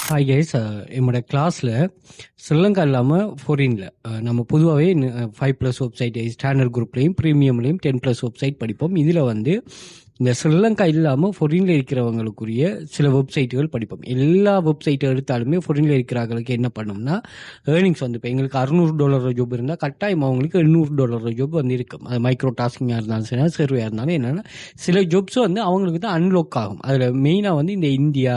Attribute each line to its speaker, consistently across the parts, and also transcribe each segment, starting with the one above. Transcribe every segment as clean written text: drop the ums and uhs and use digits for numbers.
Speaker 1: Hi guys, என்னோட கிளாஸில் ஸ்ரீலங்கா இல்லாமல் ஃபாரினில் நம்ம பொதுவாகவே 5+ வெப்சைட் ஸ்டாண்டர்ட் குரூப்லேயும் ப்ரீமியம்லேயும் 10+ வெப்சைட் படிப்போம். இதில் வந்து இந்த ஸ்ரீலங்கா இல்லாமல் ஃபாரினில் இருக்கிறவங்களுக்குரிய சில வெப்சைட்டுகள் படிப்போம். எல்லா வெப்சைட்டை எடுத்தாலுமே ஃபாரினில் இருக்கிறவங்களுக்கு என்ன பண்ணோம்னா ஏர்னிங்ஸ் வந்து இப்போ எங்களுக்கு $600 ஜாப் இருந்தால் கட்டாயம் அவங்களுக்கு $800 ஜாப் வந்து இருக்கும். அது மைக்ரோ டாஸ்கிங்காக இருந்தாலும் சரி, சர்வேயாக இருந்தாலும் என்னென்னா சில ஜாப்ஸ் வந்து அவங்களுக்கு தான் அன்லாக் ஆகும். அதில் மெயினாக வந்து இந்த இந்தியா,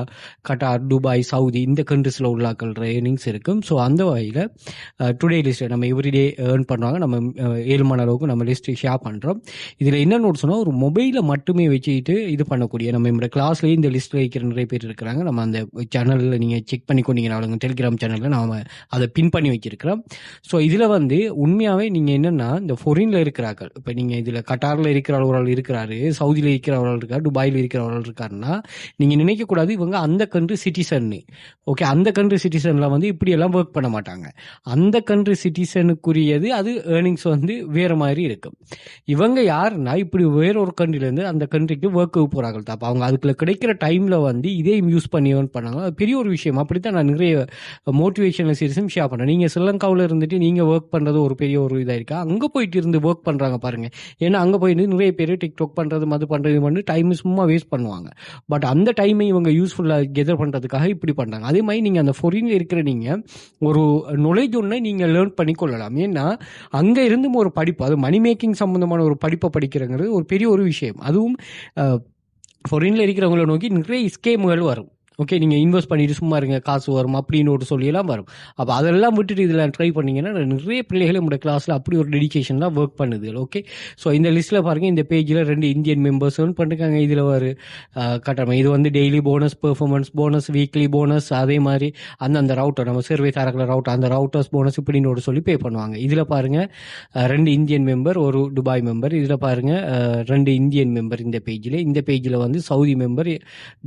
Speaker 1: கட்டார், துபாய், சவுதி இந்த கண்ட்ரிஸில் உள்ளாக்கள் ஏர்னிங்ஸ் இருக்கும். ஸோ அந்த வகையில் டுடே லிஸ்ட் நம்ம எவ்ரிடே ஏர்ன் பண்ணுவாங்க. நம்ம 7 மணி அளவுக்கு நம்ம லிஸ்ட்டு ஷேர் பண்ணுறோம். இதில் என்ன நோட் சொன்னால், ஒரு மொபைலை மட்டுமே வச்சுக்கிட்டு இது பண்ணக்கூடிய நம்ம இந்த கிளாஸ்லேயே இந்த லிஸ்ட்டில் வைக்கிற நிறைய பேர் இருக்கிறாங்க. நம்ம அந்த சேனலில் நீங்கள் செக் பண்ணி கொண்டீங்கன்னா டெலிகிராம் சேனலில் நாம் அதை பின் பண்ணி வச்சிருக்கிறோம். ஸோ இதில் வந்து உண்மையாகவே நீங்கள் என்னென்னா இந்த ஃபாரினில் இருக்கிறார்கள், இப்போ நீங்கள் இதில் கட்டாரில் இருக்கிறவர்கள் இருக்கிறாரு, சவுதியில் இருக்கிறவர்கள் இருக்கார், துபாயில் இருக்கிறவர்கள் இருக்காருன்னா நீங்கள் நினைக்கக்கூடாது இவங்க அந்த கண்ட்ரி சிட்டிசன்னு. ஓகே, அந்த கண்ட்ரி சிட்டிசனில் வந்து இப்படியெல்லாம் ஒர்க் பண்ண மாட்டாங்க. அந்த கண்ட்ரி சிட்டிசனுக்குரியது அது ஏர்னிங்ஸ் வந்து வேறு மாதிரி இருக்கும். இவங்க யாருன்னா இப்படி வேற ஒரு கண்ட்ரிலேருந்து அந்த கண்ட்ரிக்கு ஒர்க்கு போகிறார்கள். அப்போ அவங்க அதுக்குள்ள கிடைக்கிற டைமில் வந்து இதையும் யூஸ் பண்ணி ஏர்ன் பண்ணாங்க. அது பெரிய ஒரு விஷயம். அப்படி தான் நான் நிறைய மோட்டிவேஷனல் சீரிஸும் ஷேர் பண்ணேன். நீங்கள் ஸ்ரீலங்காவில் இருந்துட்டு நீங்கள் ஒர்க் பண்ணுறது ஒரு பெரிய ஒரு இதாக இருக்கா, அங்கே போயிட்டு இருந்து ஒர்க் பண்ணுறாங்க பாருங்கள். ஏன்னா அங்கே போயிட்டு நிறைய பேர் டிக்டாக் பண்ணுறது, மது பண்ணுறது பண்ணி டைம் சும்மா வேஸ்ட் பண்ணுவாங்க. பட் அந்த டைமை இவங்க யூஸ்ஃபுல்லாக கெதர் பண்ணுறதுக்காக இப்படி பண்ணுறாங்க. அதே மாதிரி நீங்கள் அந்த ஃபாரினில் இருக்கிற நீங்கள் ஒரு நாலேஜ் ஒன்று நீங்கள் லேர்ன் பண்ணி கொள்ளலாம். ஏன்னா அங்கே இருந்தும் ஒரு படிப்பு, அது மணி மேக்கிங் சம்மந்தமான ஒரு படிப்பை படிக்கிறங்கிறது ஒரு பெரிய ஒரு விஷயம். அதுவும் ஃபாரினில் இருக்கிறவங்கள நோக்கி நிறைய ஸ்கேம்கள் வரும். ஓகே, நீங்கள் இன்வெஸ்ட் பண்ணிட்டு சும்மா இருங்க காசு வரும் அப்படின்னு ஒரு சொல்லியெல்லாம் வரும். அப்போ அதெல்லாம் விட்டுட்டு இதில் ட்ரை பண்ணிங்கன்னா நிறைய பிள்ளைகள் நம்மளோட கிளாஸில் அப்படி ஒரு டெடிக்கேஷன்லாம் ஒர்க் பண்ணுது. ஓகே, ஸோ இந்த லிஸ்ட்டில் பாருங்கள், இந்த பேஜில் 2 இந்தியன் மெம்பர்ஸ் பண்ணிருக்காங்க. இதில் ஒரு கட்டணம் இது வந்து daily bonus, performance bonus, weekly bonus, அதே மாதிரி அந்த ரவுட்டர் நம்ம சர்வே தரக்கிற ரவுட்டர், அந்த ரவுட்டர்ஸ் போனஸ் இப்படின்னு ஒரு சொல்லி பே பண்ணுவாங்க. இதில் பாருங்கள் 2 இந்தியன் மெம்பர், ஒரு துபாய் மெம்பர். இதில் பாருங்கள் 2 இந்தியன் மெம்பர் இந்த பேஜில் வந்து சவுதி மெம்பர்,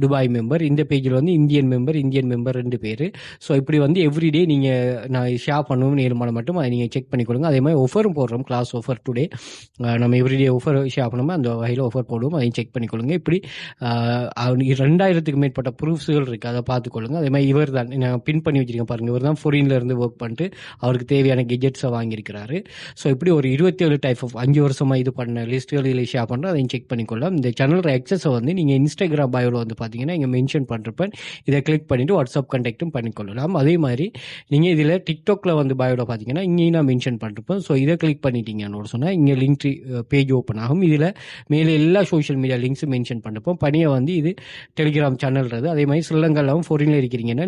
Speaker 1: துபாய் மெம்பர். இந்த பேஜில் வந்து இந்தியன் மெம்பர் 2 பேர். ஸோ இப்படி வந்து எவ்ரிடே நீங்கள் நான் ஷேர் பண்ணுவோம் 7 மணி மட்டும் அதை நீங்கள் செக் பண்ணிக்கொள்ளுங்க. அதே மாதிரி ஆஃபரும் போடுறோம், கிளாஸ் ஆஃபர் டுடே. நம்ம எவ்ரிடே ஆஃபர் ஷேர் பண்ணுவோம், அந்த வகையில் ஆஃபர் போடுவோம், அதையும் செக் பண்ணிக்கொள்ளுங்க. இப்படி 2000க்கு மேற்பட்ட ப்ரூஃப்ஸுகள் இருக்குது, அதை பார்த்துக்கொள்ளுங்க. அதே மாதிரி இவர் தான் நான் பின் பண்ணி வச்சிருக்கேன் பாருங்கள், இவர் தான் ஃபாரின்ல இருந்து ஒர்க் பண்ணிட்டு அவருக்கு தேவையான கெஜெட்ஸை வாங்கியிருக்கிறாரு. ஸோ இப்படி ஒரு 27 டைப் ஆஃப் 5 வருஷமாக இது பண்ண லிஸ்ட்டுகள் இதில் ஷேர் பண்ணுறோம், அதையும் செக் பண்ணிக்கொள்ளலாம். இந்த சேனல் எக்ஸஸை வந்து நீங்கள் இன்ஸ்டாகிராம் பயோவில் வந்து பார்த்தீங்கன்னா இங்கே மென்ஷன் பண்ணிருப்பேன். இதை கிளிக் பண்ணிவிட்டு வாட்ஸ்அப் கான்டாக்டும் பண்ணிக்கொள்ளலாம். அதே மாதிரி நீங்கள் இதில் டிக்டாக்ல வந்து பயோவில் பார்த்தீங்கன்னா இங்கேயும் நான் மென்ஷன் பண்ணிருப்பேன். ஸோ இதை கிளிக் பண்ணிட்டீங்கன்னு சொன்னால் இங்கே லிங்க் பேஜ் ஓப்பன் ஆகும். இதில் மேலே எல்லா சோஷியல் மீடியா லிங்க்ஸும் மென்ஷன் பண்ணிருப்போம். பணியை வந்து இது டெலிகிராம் சேனல்றது. அதே மாதிரி ஸ்ரீலங்காவும் ஃபாரினில் இருக்கிறீங்கன்னா